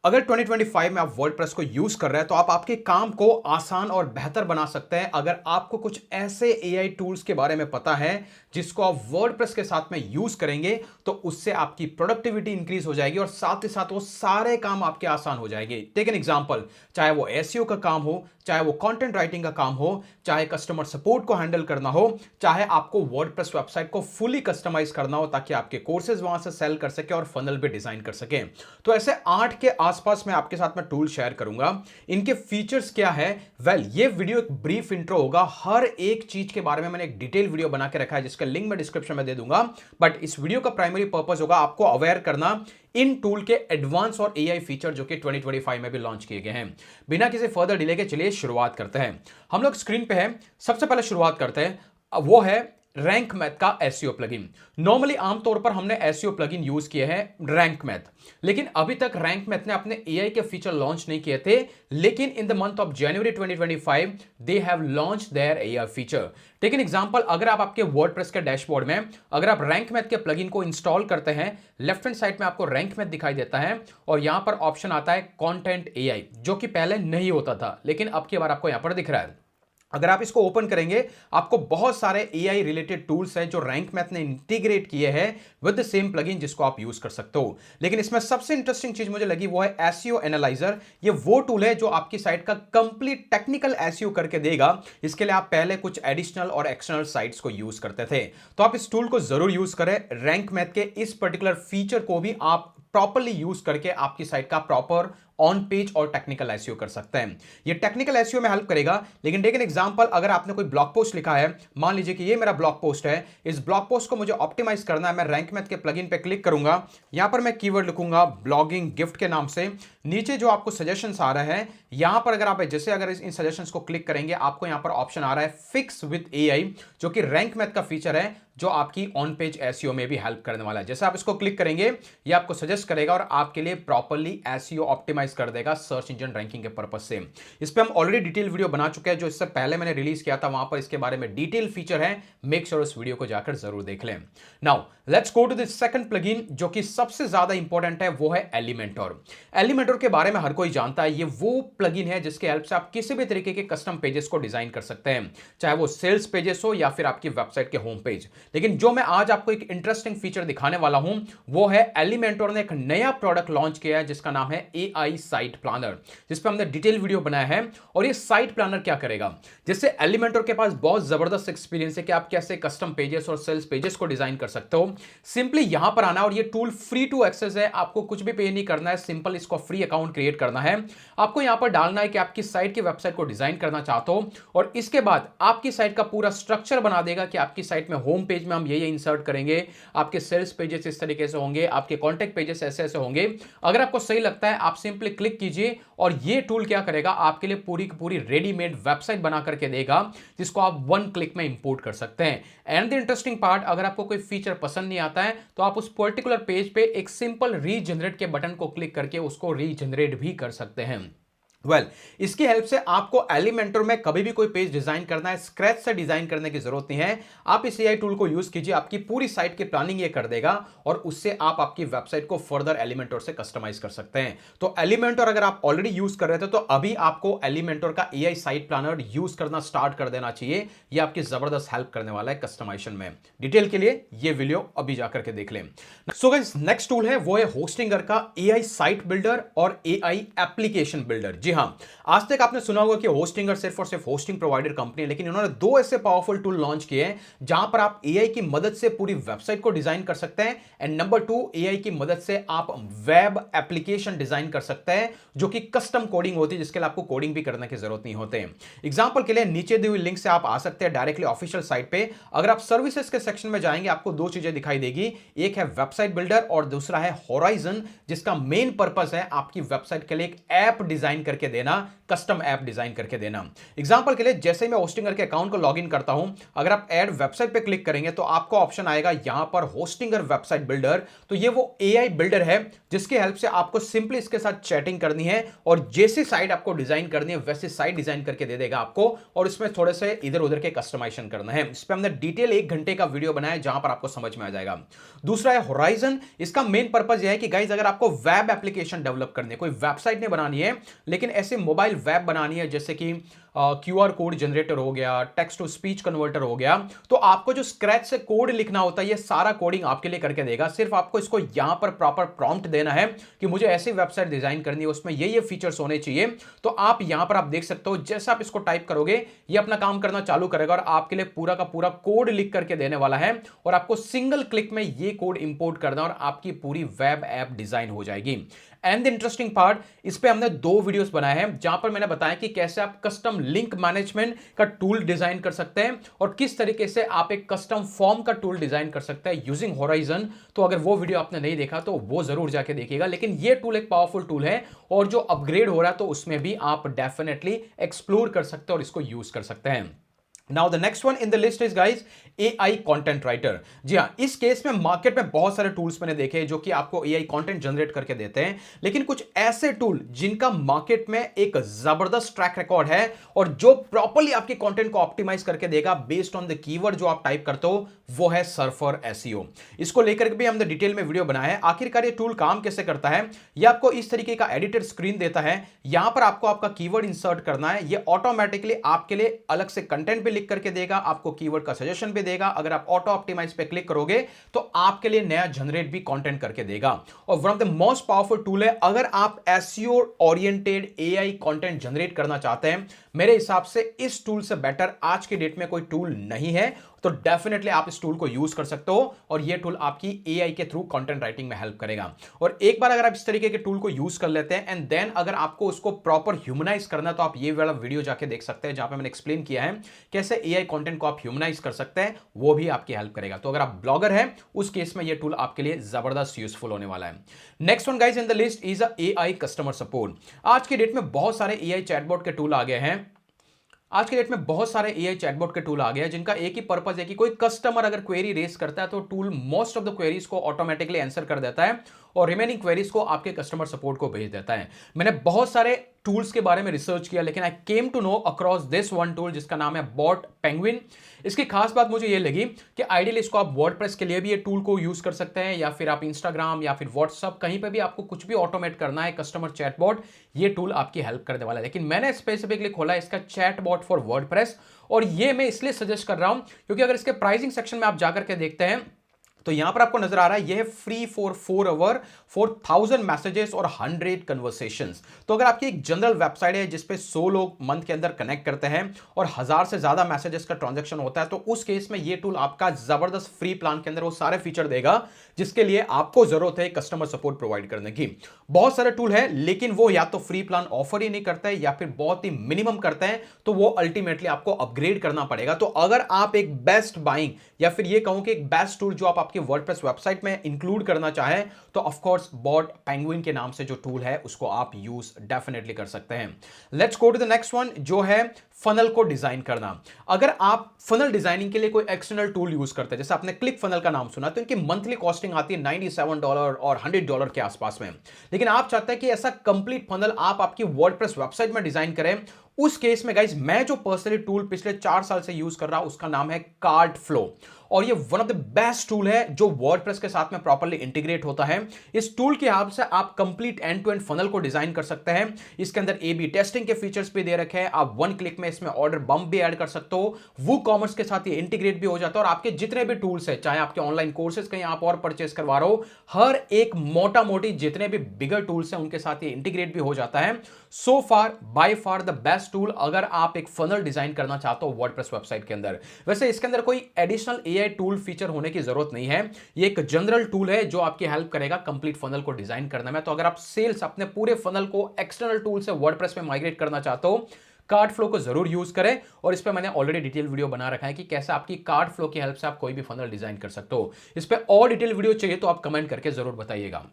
अगर 2025 में आप वर्डप्रेस को यूज कर रहे हैं तो आप आपके काम को आसान और बेहतर बना सकते हैं अगर आपको कुछ ऐसे एआई टूल्स के बारे में पता है जिसको आप वर्डप्रेस के साथ में यूज करेंगे तो उससे आपकी प्रोडक्टिविटी इंक्रीज हो जाएगी और साथ ही साथ वो सारे काम आपके आसान हो जाएंगे। टेक एन एग्जांपल, चाहे वो एसईओ का काम हो, चाहे वो कंटेंट राइटिंग का काम हो, चाहे कस्टमर सपोर्ट को हैंडल करना हो, चाहे आपको वर्डप्रेस वेबसाइट को फुली कस्टमाइज करना हो ताकि आपके कोर्सेज वहां से सेल कर सके और फनल भी डिजाइन कर सके। तो ऐसे 8 के आसपास मैं आपके साथ में टूल शेयर करूंगा। इनके फीचर्स क्या है? ये वीडियो एक ब्रीफ इंट्रो होगा। हर एक चीज के बारे में मैंने एक डिटेल वीडियो बना के रखा है जिसका लिंक मैं डिस्क्रिप्शन में दे दूंगा। बट इस वीडियो का प्राइमरी पर्पस होगा आपको अवेयर करना इन टूल के एडवांस और एआई फीचर जो कि 2025 में भी लॉन्च किए गए हैं। बिना किसी फर्दर डिले के चलिए शुरुआत करते हैं। हम लोग स्क्रीन पे हैं। सबसे पहले शुरुआत करते हैं, वो है रैंक मैथ का एसईओ प्लगइन। नॉर्मली आमतौर पर हमने एसईओ प्लगइन यूज किए हैं रैंक मैथ, लेकिन अभी तक रैंक मैथ ने अपने एआई के फीचर लॉन्च नहीं किए थे। लेकिन in the month of January 2025 they have launch their AI feature. Take an example, अगर आप आपके वर्डप्रेस के डैशबोर्ड में अगर आप रैंक मैथ के प्लगइन को इंस्टॉल करते हैं, लेफ्ट हैंड साइड में आपको रैंक मैथ दिखाई देता है और यहां पर ऑप्शन आता है कंटेंट एआई, जो कि पहले नहीं होता था लेकिन अब की बार आपको यहां पर दिख रहा है। अगर आप इसको ओपन करेंगे आपको बहुत सारे एआई रिलेटेड टूल्स हैं जो रैंक मैथ ने इंटीग्रेट किए हैं विद द सेम प्लगइन जिसको आप यूज कर सकते हो। लेकिन इसमें सबसे इंटरेस्टिंग चीज मुझे लगी वो है एसईओ एनालाइजर। ये वो टूल है जो आपकी साइट का कंप्लीट टेक्निकल एसईओ करके देगा। इसके लिए आप पहले कुछ एडिशनल और एक्सटर्नल साइट्स को यूज करते थे, तो आप इस टूल को जरूर यूज करें। रैंक मैथ के इस पर्टिकुलर फीचर को भी आप प्रॉपर्ली यूज करके आपकी साइट का प्रॉपर ऑन पेज और टेक्निकल एसईओ कर सकते हैं। ये टेक्निकल एसईओ में हेल्प करेगा। लेकिन टेक एन एग्जांपल, अगर आपने कोई ब्लॉग पोस्ट लिखा है, मान लीजिए कि ये मेरा ब्लॉग पोस्ट है, इस ब्लॉग पोस्ट को मुझे ऑप्टिमाइज करना है, मैं रैंक मैथ के प्लगइन पे क्लिक करूंगा, यहां पर मैं कीवर्ड लिखूंगा ब्लॉगिंग गिफ्ट के नाम से। नीचे जो आपको सजेशंस आ रहे हैं यहां पर अगर आप जैसे अगर इन सजेशंस को क्लिक करेंगे आपको यहां पर ऑप्शन आ रहा है फिक्स विद एआई, जो कि रैंक मैथ का फीचर है जो आपकी ऑन पेज एसईओ में भी हेल्प करने वाला है। जैसे आप इसको क्लिक करेंगे ये आपको सजेस्ट करेगा और आपके लिए प्रॉपर्ली एसईओ ऑप्टिमाइज कर देगा सर्च इंजन रैंकिंग के पर्पस से। इस पे हम ऑलरेडी डिटेल वीडियो बना चुके हैं जो इससे पहले मैंने रिलीज किया था, वहां पर इसके बारे में डिटेल फीचर है। मेक श्योर उस वीडियो को जाकर जरूर देख लें। Now let's go to the second plugin जो कि सबसे ज्यादा इंपॉर्टेंट है, वो है एलिमेंटोर। एलिमेंटोर के बारे में हर कोई जानता है, ये वो प्लगइन है जिसके हेल्प से आप किसी भी तरीके के कस्टम पेजेस को डिजाइन कर सकते हैं, चाहे वो सेल्स पेजेस हो या फिर आपकी वेबसाइट के होम पेज। लेकिन जो मैं आज आपको एक इंटरेस्टिंग फीचर दिखाने वाला हूं वो है एलिमेंटोर ने एक नया प्रोडक्ट लॉन्च किया है जिसका नाम है एआई साइट प्लानर, जिस पे हमने डिटेल वीडियो बनाया है। और ये साइट प्लानर क्या करेगा, जैसे एलिमेंटोर के पास बहुत जबरदस्त एक्सपीरियंस है कि आप कैसे कस्टम पेजेस और सेल्स पेजेस को डिजाइन कर सकते हो। सिंपली यहां पर आना और ये टूल फ्री टू एक्सेस है, आपको कुछ भी पे नहीं करना है, सिंपल इसको फ्री अकाउंट क्रिएट करना है। आपको यहां पर डालना है कि आपकी साइट की वेबसाइट को डिजाइन करना चाहते हो और इसके बाद आपकी साइट का पूरा स्ट्रक्चर बना देगा कि आपकी साइट में होम पेज में हम ये इंसर्ट करेंगे, आपके सेल्स पेजेस इस तरीके से होंगे, आपके कॉन्टैक्ट पेजेस ऐसे ऐसे होंगे। अगर आपको सही लगता है आप सिंपली क्लिक कीजिए और ये टूल क्या करेगा, आपके लिए पूरी की पूरी रेडीमेड वेबसाइट बना करके देगा जिसको आप वन क्लिक में इंपोर्ट कर सकते हैं। एंड द इंटरेस्टिंग पार्ट, अगर आपको कोई फीचर पसंद नहीं आता है तो आप उस पर्टिकुलर पेज पे एक सिंपल रीजनरेट के बटन को क्लिक करके उसको रीजनरेट भी कर सकते हैं। इसकी हेल्प से आपको एलिमेंटर में कभी भी कोई पेज डिजाइन करना है, स्क्रैच से डिजाइन करने की जरूरत नहीं है। आप इस एआई टूल को यूज कीजिए, आपकी पूरी साइट की प्लानिंग ये कर देगा और उससे आप आपकी वेबसाइट को फर्दर एलिमेंटर से कस्टमाइज कर सकते हैं। तो एलिमेंटर अगर आप ऑलरेडी यूज कर रहे थे तो अभी आपको एलिमेंटर का एआई साइट प्लानर यूज करना स्टार्ट कर देना चाहिए। ये आपकी जबरदस्त हेल्प करने वाला है कस्टमाइजेशन में। डिटेल के लिए ये वीडियो अभी जाकर के देख लें। सो गाइस, नेक्स्ट टूल है वो है होस्टिंगर का एआई साइट बिल्डर और एआई एप्लीकेशन बिल्डर। जी हां, आज तक आपने सुना होगा कि होस्टिंगर सिर्फ और सिर्फ होस्टिंग प्रोवाइडर कंपनी है, लेकिन इन्होंने दो ऐसे पावरफुल टूल लॉन्च किए हैं जहां पर आप एआई की मदद से पूरी वेबसाइट को डिजाइन कर सकते हैं। एंड नंबर 2, एआई की मदद से आप वेब एप्लीकेशन डिजाइन कर सकते हैं जो कि कस्टम कोडिंग होती है, जिसके लिए आपको कोडिंग भी करने की जरूरत नहीं होती। एग्जांपल के लिए नीचे दी हुई लिंक से आप आ सकते हैं डायरेक्टली ऑफिशियल साइट पे। अगर आप सर्विसेज के सेक्शन में जाएंगे आपको दो चीजें दिखाई देगी, एक है वेबसाइट बिल्डर और दूसरा है होराइजन, जिसका मेन पर्पस है आपकी वेबसाइट के लिए एक ऐप डिजाइन करके करके देना, कस्टम ऐप डिजाइन करके देना। एग्जांपल के लिए जैसे ही मैं होस्टिंगर के अकाउंट को लॉगिन करता हूं, अगर आप ऐड वेबसाइट पे क्लिक करेंगे तो आपको ऑप्शन आएगा यहां पर होस्टिंगर वेबसाइट बिल्डर। तो ये वो एआई बिल्डर है जिसकी हेल्प से आपको सिंपली इसके साथ चैटिंग करनी है और जैसी साइट आपको डिजाइन करनी है वैसी साइट डिजाइन करके दे देगा आपको, और इसमें थोड़े से इधर उधर के कस्टमाइजेशन करना है। इस पर हमने डिटेल 1 घंटे का वीडियो बनाया है जहां पर आपको समझ में आ जाएगा। दूसरा है होराइजन। इसका मेन पर्पस यह है कि गाइस अगर आपको वेब एप्लीकेशन डेवलप करनी है, कोई वेबसाइट नहीं बनानी है लेकिन ऐसे मोबाइल वेब बनानी है जैसे कि क्यूआर कोड जनरेटर हो गया, टेक्स्ट टू स्पीच कन्वर्टर हो गया, तो आपको जो स्क्रैच से कोड लिखना होता है ये सारा कोडिंग आपके लिए करके देगा। सिर्फ आपको इसको यहां पर प्रॉपर प्रॉम्प्ट देना है कि मुझे ऐसी वेबसाइट डिजाइन करनी है, उसमें ये फीचर्स होने चाहिए। तो आप यहां पर आप देख सकते हो जैसे आप इसको टाइप करोगे ये अपना काम करना चालू करेगा और आपके लिए पूरा का पूरा कोड लिख करके देने वाला है, और आपको सिंगल क्लिक में ये कोड इंपोर्ट करना और आपकी पूरी वेब ऐप डिजाइन हो जाएगी। एंड द इंटरेस्टिंग पार्ट, इस पे हमने 2 वीडियोस बनाए हैं जहां पर मैंने बताया कि कैसे आप कस्टम लिंक मैनेजमेंट का टूल डिजाइन कर सकते हैं और किस तरीके से आप एक कस्टम फॉर्म का टूल डिजाइन कर सकते हैं यूजिंग होराइजन। तो अगर वो वीडियो आपने नहीं देखा तो वो जरूर जाके देखिएगा। लेकिन ये टूल एक पावरफुल टूल है और जो अपग्रेड हो रहा है तो उसमें भी आप डेफिनेटली एक्सप्लोर कर सकते हैं और इसको यूज कर सकते हैं। Now the next one in the list is guys AI content writer. जी हाँ, इस केस में मार्केट में बहुत सारे टूल्स मैंने देखे जो कि आपको AI कंटेंट जनरेट करके देते हैं, लेकिन कुछ ऐसे टूल जिनका मार्केट में एक जबरदस्त ट्रैक रिकॉर्ड है और जो प्रॉपर्ली आपके कंटेंट को ऑप्टिमाइज करके देगा बेस्ड ऑन द कीवर्ड जो आप टाइप करते हो, वो है सर्फर एसईओ। इसको लेकर भी हमने डिटेल में वीडियो बनाया है। आखिरकार ये टूल काम कैसे करता है, ये आपको इस तरीके का एडिटर स्क्रीन देता है। यहां पर आपको आपका कीवर्ड इंसर्ट करना है, ये ऑटोमेटिकली आपके लिए अलग से कंटेंट भी लिख करके देगा, आपको कीवर्ड का सजेशन भी देगा। अगर आप ऑटो ऑप्टिमाइज पे क्लिक करोगे तो आपके लिए नया जनरेट भी कंटेंट करके देगा। और one of the most powerful tool है अगर आप SEO oriented AI content generate करना चाहते हैं। मेरे हिसाब से इस टूल से बेटर आज की डेट में कोई टूल नहीं है, तो डेफिनेटली आप इस टूल को यूज कर सकते हो और यह टूल आपकी एआई के थ्रू कंटेंट राइटिंग में हेल्प करेगा। और एक बार अगर आप इस तरीके के टूल को यूज कर लेते हैं एंड देन अगर आपको उसको प्रॉपर ह्यूमनाइज करना है तो आप ये वाला वीडियो जाके देख सकते हैं जहां पे मैंने एक्सप्लेन किया है कैसे एआई कंटेंट को आप ह्यूमनाइज कर सकते हैं, वो भी आपकी हेल्प करेगा। तो अगर आप ब्लॉगर हैं उस केस में यह टूल आपके लिए जबरदस्त यूजफुल होने वाला है। Next one guys in the list is AI customer support. आज की डेट में बहुत सारे एआई चैटबॉट के टूल आ गए हैं। आज के डेट में बहुत सारे एआई चैटबॉट के टूल आ गए हैं जिनका एक ही पर्पस है कि कोई कस्टमर अगर क्वेरी रेज करता है तो tool most of the queries को ऑटोमेटिकली आंसर कर देता है और रिमेनिंग क्वेरीज को आपके कस्टमर सपोर्ट को भेज देता है। मैंने बहुत सारे टूल्स के बारे में रिसर्च किया लेकिन I came to know across this one tool जिसका नाम है बॉट पेंगुइन। इसकी खास बात मुझे ये लगी कि आइडियली इसको आप वर्डप्रेस के लिए भी ये टूल को यूज कर सकते हैं या फिर आप इंस्टाग्राम या फिर व्हाट्सअप कहीं पे भी आपको कुछ भी ऑटोमेट करना है कस्टमर चैटबॉट, ये टूल आपकी हेल्प करने वाला है। लेकिन मैंने स्पेसिफिकली खोला इसका चैटबॉट फॉर वर्डप्रेस और ये मैं इसलिए सजेस्ट कर रहा हूं क्योंकि अगर इसके प्राइसिंग सेक्शन में आप जाकर के देखते हैं तो यहां पर आपको नजर आ रहा है यह है फ्री फॉर 4 आवर 4000 मैसेजेस और 100 कन्वर्सेशंस। तो अगर आपकी एक जनरल वेबसाइट है जिसपे 100 लोग मंथ के अंदर कनेक्ट करते हैं और 1000 से ज्यादा मैसेजेस का ट्रांजैक्शन होता है तो उस केस में यह टूल आपका जबरदस्त फ्री प्लान के अंदर वो सारे फीचर देगा जिसके लिए आपको जरूरत है कस्टमर सपोर्ट प्रोवाइड करने की। बहुत सारे टूल है लेकिन वो या तो फ्री प्लान ऑफर ही नहीं करते हैं या फिर बहुत ही मिनिमम करते हैं, तो वो अल्टीमेटली आपको अपग्रेड करना पड़ेगा। तो अगर आप एक बेस्ट बाइंग या फिर ये कहूं कि एक बेस्ट टूल जो आप आपकी वर्डप्रेस वेबसाइट में इंक्लूड करना चाहें तो ऑफ कोर्स बॉट पेंगुइन के नाम से जो टूल है उसको आप यूज डेफिनेटली कर सकते हैं। Let's go to the next one जो है फनल को डिजाइन करना। अगर आप फनल डिजाइनिंग के लिए कोई एक्सटर्नल टूल यूज करते हैं, जैसे आपने क्लिक फनल का नाम सुना, तो इनकी मंथली कॉस्टिंग आती है $97 और $100 के आसपास में। लेकिन आप चाहते हैं कि ऐसा कंप्लीट फनल आप आपकी वर्डप्रेस वेबसाइट में डिजाइन करें, उस केस में गाइस मैं जो पर्सनली टूल पिछले 4 साल से यूज कर रहा हूं उसका नाम है कार्ड फ्लो और ये one of the best tool है जो वर्डप्रेस के साथ में प्रॉपर्ली इंटीग्रेट होता है। इस टूल की हेल्प से आप complete end to end funnel को डिजाइन कर सकते हैं। इसके अंदर ए/बी टेस्टिंग के फीचर्स भी दे रखे हैं, आप 1 क्लिक में इसमें ऑर्डर बम्प भी ऐड कर सकते हो, वो कॉमर्स के साथ ये इंटीग्रेट भी हो जाता है और आपके जितने भी टूल्स है, चाहे आपके ऑनलाइन कोर्सेज कहीं आप और परचेस करवा रहे हो, हर एक मोटा मोटी जितने भी बिगर टूल्स हैं उनके साथ ये इंटीग्रेट भी हो जाता है। So far by far the best tool अगर आप एक फनल डिजाइन करना चाहते हो वर्डप्रेस वेबसाइट के अंदर। वैसे इसके अंदर कोई एडिशनल एआई टूल फीचर होने की जरूरत नहीं है, ये एक जनरल टूल है जो आपकी हेल्प करेगा कंप्लीट फनल को डिजाइन करने में। तो अगर आप सेल्स अपने पूरे फनल को एक्सटर्नल टूल से वर्डप्रेस में माइग्रेट करना चाहते हो, कार्ड फ्लो को जरूर यूज करें और इस पे मैंने ऑलरेडी डिटेल वीडियो बना रखा है कि कैसे आपकी कार्ड फ्लो की हेल्प से आप कोई भी फनल डिजाइन कर सकते हो। इस पे और डिटेल वीडियो चाहिए तो आप कमेंट करके जरूर बताइएगा।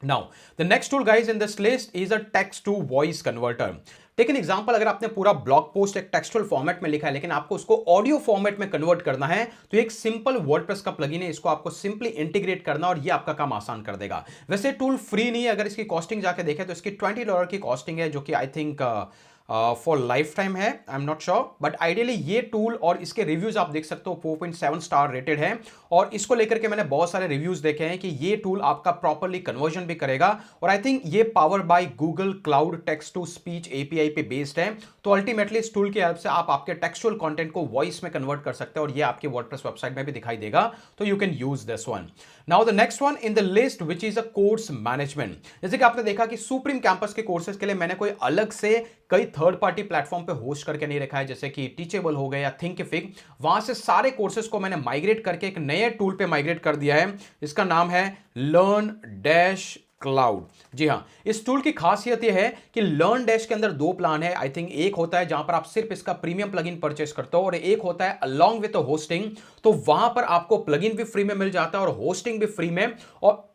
Now, the next tool, guys, in this list is a text to voice converter. Take an example, अगर आपने पूरा ब्लॉग पोस्ट एक टेक्सचुअल फॉर्मेट में लिखा है लेकिन आपको उसको ऑडियो फॉर्मेट में कन्वर्ट करना है, तो एक सिंपल वर्डप्रेस का प्लगइन है, इसको आपको सिंपली इंटीग्रेट करना और ये आपका काम आसान कर देगा। वैसे टूल फ्री नहीं है, अगर इसकी कॉस्टिंग जाके देखें तो इसकी $20 की कॉस्टिंग है, जो कि I think for lifetime है, I am not sure, but ideally ये टूल और इसके रिव्यूज आप देख सकते हो 4.7 स्टार रेटेड है। और इसको लेकर के मैंने बहुत सारे रिव्यूज देखे हैं कि ये टूल आपका प्रॉपरली कन्वर्जन भी करेगा, और आई थिंक ये power by Google cloud text to speech API पे बेस्ड है। तो अल्टीमेटली इस टूल की हेल्प से आप आपके टेक्सचुअल कंटेंट को वॉइस में कन्वर्ट कर सकते हैं, और ये आपके वर्डप्रेस वेबसाइट में भी दिखाई देगा, तो you can use this one. Now the next one in the list which is a course management. जैसे कि आपने देखा कि सुप्रीम कैंपस के कोर्सेज के लिए मैंने कोई अलग से कई थर्ड पार्टी प्लेटफॉर्म पे होस्ट करके नहीं रखा है, जैसे कि टीचेबल हो गया या थिंकिफिक। वहां से सारे कोर्सेज को मैंने माइग्रेट करके एक नए टूल पे माइग्रेट कर दिया है, इसका नाम है लर्न डैश क्लाउड। जी हां, इस टूल की खासियत यह है कि लर्न डैश के अंदर दो प्लान है। आई थिंक एक होता है जहां पर आप सिर्फ इसका प्रीमियम प्लगइन परचेस करते हो, और एक होता है अलोंग विद होस्टिंग। तो वहां पर आपको प्लगइन भी फ्री में मिल जाता है और होस्टिंग भी फ्री में, और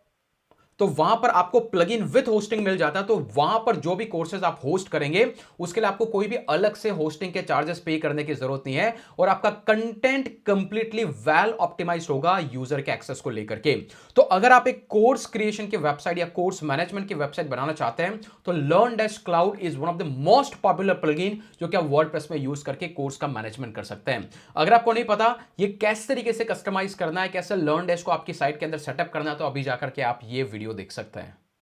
तो वहां पर आपको प्लगइन विद होस्टिंग मिल जाता है। तो वहां पर जो भी कोर्सेज आप होस्ट करेंगे उसके लिए आपको कोई भी अलग से होस्टिंग के चार्जेस पे करने की जरूरत नहीं है, और आपका कंटेंट कंप्लीटली वेल ऑप्टिमाइज्ड होगा यूजर के एक्सेस को लेकर के। तो अगर आप एक कोर्स क्रिएशन की वेबसाइट या कोर्स मैनेजमेंट की वेबसाइट बनाना चाहते हैं, तो learn dash cloud is one of the most popular plugin जो कि आप वर्डप्रेस में यूज करके कोर्स का मैनेजमेंट कर सकते हैं। अगर आपको नहीं पता ये किस तरीके से कस्टमाइज करना है, कैसे लर्न डैश को आपकी साइट के अंदर सेटअप करना है, तो अभी जाकर के आप ये वीडियो देख सकते हैं।